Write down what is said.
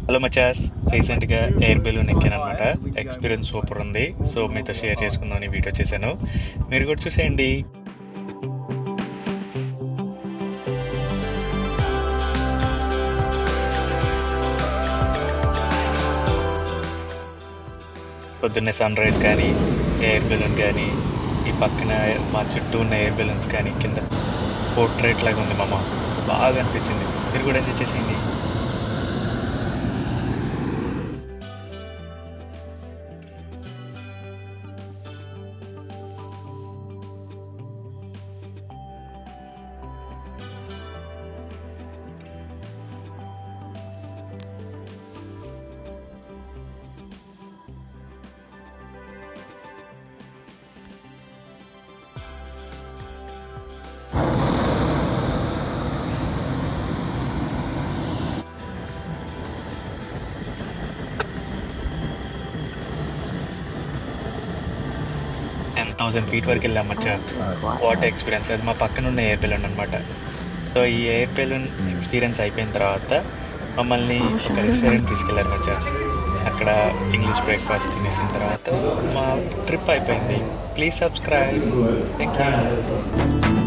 Hello మచాస్, రీసెంట్గా air balloon ఎక్కాను అనమాట. ఎక్స్పీరియన్స్ సూపర్ ఉంది. సో మీతో షేర్ చేసుకుందామని వీడియో చేశాను. మీరు కూడా చూసేయండి. పొద్దున్నే సన్ రైజ్ కానీ, ఎయిర్ బెలూన్ కానీ, ఈ పక్కన మా చుట్టూ ఉన్న ఎయిర్ బెలూన్స్ కానీ, కింద పోర్ట్రేట్ లాగా ఉంది మామ. బాగా అనిపించింది. మీరు కూడా ఎంజాయ్ చేసేయండి. 10,000 ఫీట్ వరకు వెళ్ళాం మచ్చా. వాటర్ ఎక్స్పీరియన్స్ అది మా పక్కన ఉన్న ఎయిర్ బెలూన్ అనమాట. సో ఈ ఎయిర్ బెలూన్ ఎక్స్పీరియన్స్ అయిపోయిన తర్వాత మమ్మల్ని ఒక రెస్టారెంట్ తీసుకెళ్ళారు మచ్చా. అక్కడ ఇంగ్లీష్ బ్రేక్ఫాస్ట్ తినేసిన తర్వాత మా ట్రిప్ అయిపోయింది. Please subscribe. Thank you.